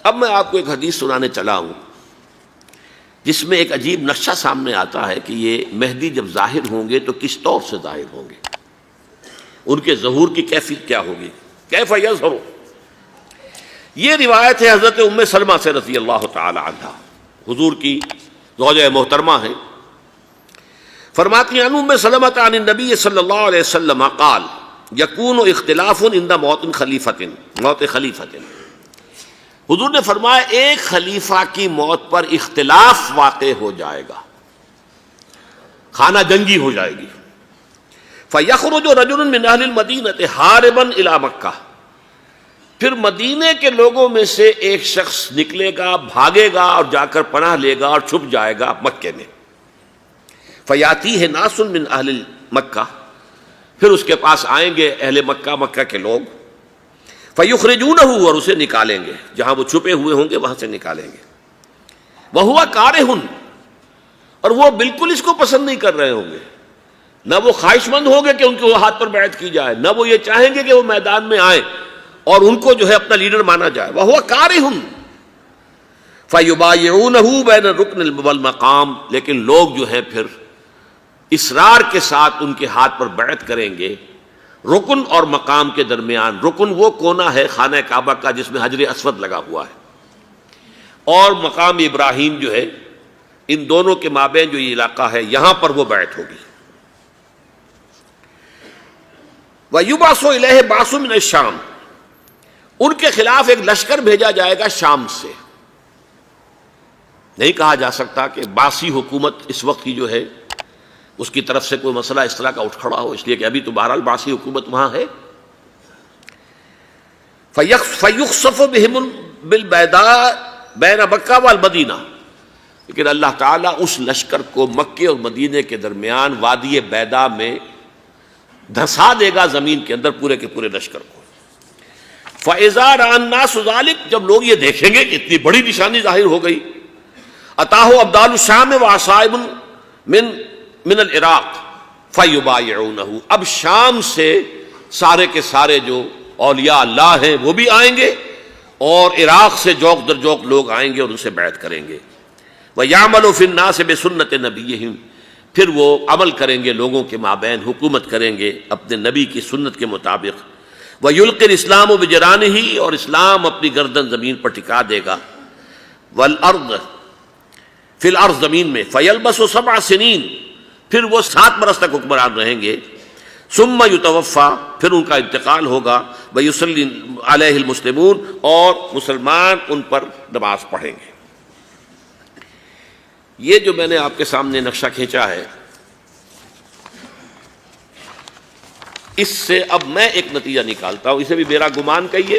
اب میں آپ کو ایک حدیث سنانے چلا ہوں جس میں ایک عجیب نقشہ سامنے آتا ہے کہ یہ مہدی جب ظاہر ہوں گے تو کس طور سے ظاہر ہوں گے، ان کے ظہور کی کیفیت کیا ہوگی، کیف یظہر۔ یہ روایت ہے حضرت ام سلمہ سے رضی اللہ تعالی عنہا، حضور کی زوجہ محترمہ ہیں، فرماتی ہیں ام سلمہ عن النبی صلی اللہ علیہ وسلم قال یکون اختلاف عند موت خلیفۃ، موت خلیفۃ، حضور نے فرمایا ایک خلیفہ کی موت پر اختلاف واقع ہو جائے گا، خانہ جنگی ہو جائے گی۔ فَيَخْرُجُ رَجُلٌ مِّنْ أَهْلِ الْمَدِينَةِ حَارِبًا إِلَىٰ مکہ، پھر مدینے کے لوگوں میں سے ایک شخص نکلے گا، بھاگے گا اور جا کر پناہ لے گا اور چھپ جائے گا مکے میں۔ فَيَأْتِيهِ نَاسٌ مِّنْ أَهْلِ مکہ، پھر اس کے پاس آئیں گے اہل مکہ، مکہ کے لوگ، فَيُخْرِجُونَهُ، اور اسے نکالیں گے، جہاں وہ چھپے ہوئے ہوں گے وہاں سے نکالیں گے۔ وَهُوَ كَارِهٌ، اور وہ بالکل اس کو پسند نہیں کر رہے ہوں گے، نہ وہ خواہش مند ہوں گے کہ ان کے ہاتھ پر بیعت کی جائے، نہ وہ یہ چاہیں گے کہ وہ میدان میں آئیں اور ان کو جو ہے اپنا لیڈر مانا جائے۔ وَهُوَ كَارِهٌ فَيُبَايِعُونَهُ بَيْنَ الرُّكْنِ وَالْمَقَامِ، لیکن لوگ جو ہے پھر اصرار کے ساتھ ان کے ہاتھ پر بیعت کریں گے رکن اور مقام کے درمیان۔ رکن وہ کونا ہے خانہ کعبہ کا جس میں حجر اسود لگا ہوا ہے، اور مقام ابراہیم جو ہے، ان دونوں کے مابین جو یہ علاقہ ہے یہاں پر وہ بیعت ہوگی۔ وَيُبْعَثُ إِلَيْهِ بَعْثٌ مِّنَ الشَّامِ، ان کے خلاف ایک لشکر بھیجا جائے گا شام سے۔ نہیں کہا جا سکتا کہ باسی حکومت اس وقت کی جو ہے اس کی طرف سے کوئی مسئلہ اس طرح کا اٹھ کھڑا ہو، اس لیے کہ ابھی تو بہرحال باسی حکومت وہاں ہے۔ فَيُخْسَفُ بِهِمُ بِالْبَيْضَاءِ بَيْنَ مَکَّہ وَالْمَدِینَہ، لیکن اللہ تعالیٰ اس لشکر کو مکے اور مدینے کے درمیان وادی بیضاء میں دھسا دے گا، زمین کے اندر پورے کے پورے لشکر کو۔ فَإِذَا رَأَى النَّاسُ ذَلِكَ، جب لوگ یہ دیکھیں گے کہ اتنی بڑی نشانی ظاہر ہو گئی، أَتَاهُ أَبْدَالُ الشَّامِ وَعَصَائِبٌ من العراق فَيُبَايِعُونَهُ، اب شام سے سارے کے سارے جو اولیاء اللہ ہیں وہ بھی آئیں گے، اور عراق سے جوق در جوق لوگ آئیں گے اور ان سے بیعت کریں گے۔ وَيَعْمَلُ فِي النَّاسِ بِسُنَّةِ نَبِيِّهِمْ، پھر وہ عمل کریں گے لوگوں کے مابین، حکومت کریں گے اپنے نبی کی سنت کے مطابق۔ وَيُلْقِي الْإِسْلَامُ بِجَرَانِهِ، اور اسلام اپنی گردن زمین پر ٹکا دے گا۔ وَالْأَرْضِ فِي الْأَرْضِ، زمین میں۔ فَيَلْبَسُ 7 سنین، پھر وہ 7 برس تک حکمران رہیں گے۔ ثم یتوفیٰ، پھر ان کا انتقال ہوگا۔ ویصلی علیہ المسلمون، اور مسلمان ان پر نماز پڑھیں گے۔ یہ جو میں نے آپ کے سامنے نقشہ کھینچا ہے، اس سے اب میں ایک نتیجہ نکالتا ہوں، اسے بھی میرا گمان کہیے،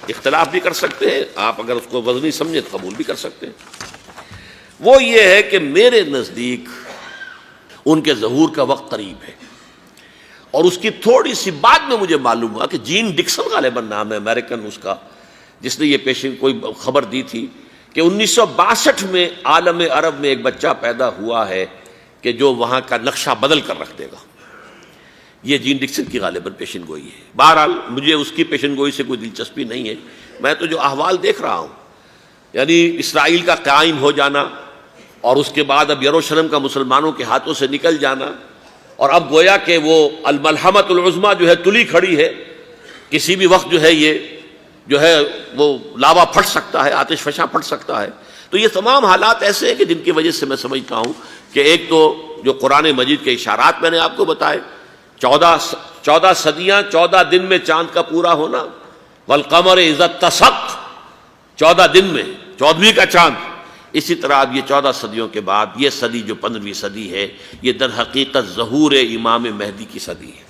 اختلاف بھی کر سکتے ہیں آپ، اگر اس کو وزنی سمجھیں تو قبول بھی کر سکتے ہیں۔ وہ یہ ہے کہ میرے نزدیک ان کے ظہور کا وقت قریب ہے، اور اس کی تھوڑی سی بعد میں مجھے معلوم ہوا کہ جین ڈکسن غالباً نام ہے امریکن اس کا، جس نے یہ پیشن کوئی خبر دی تھی کہ 1962 میں عالم عرب میں ایک بچہ پیدا ہوا ہے کہ جو وہاں کا نقشہ بدل کر رکھ دے گا۔ یہ جین ڈکسن کی غالباً پیشن گوئی ہے۔ بہرحال مجھے اس کی پیشن گوئی سے کوئی دلچسپی نہیں ہے، میں تو جو احوال دیکھ رہا ہوں، یعنی اسرائیل کا قائم ہو جانا، اور اس کے بعد اب یروشلم کا مسلمانوں کے ہاتھوں سے نکل جانا، اور اب گویا کہ وہ الملحمۃ العظمیٰ جو ہے تلی کھڑی ہے، کسی بھی وقت جو ہے یہ جو ہے وہ لاوا پھٹ سکتا ہے، آتش فشاں پھٹ سکتا ہے۔ تو یہ تمام حالات ایسے ہیں کہ جن کی وجہ سے میں سمجھتا ہوں کہ ایک تو جو قرآن مجید کے اشارات میں نے آپ کو بتائے، 14 صدیاں، 14 دن میں چاند کا پورا ہونا، والقمر اذا اتسق، 14 دن میں 14ویں کا چاند۔ اسی طرح اب یہ 14 صدیوں کے بعد یہ صدی جو 15ویں صدی ہے، یہ در حقیقت ظہور امام مہدی کی صدی ہے۔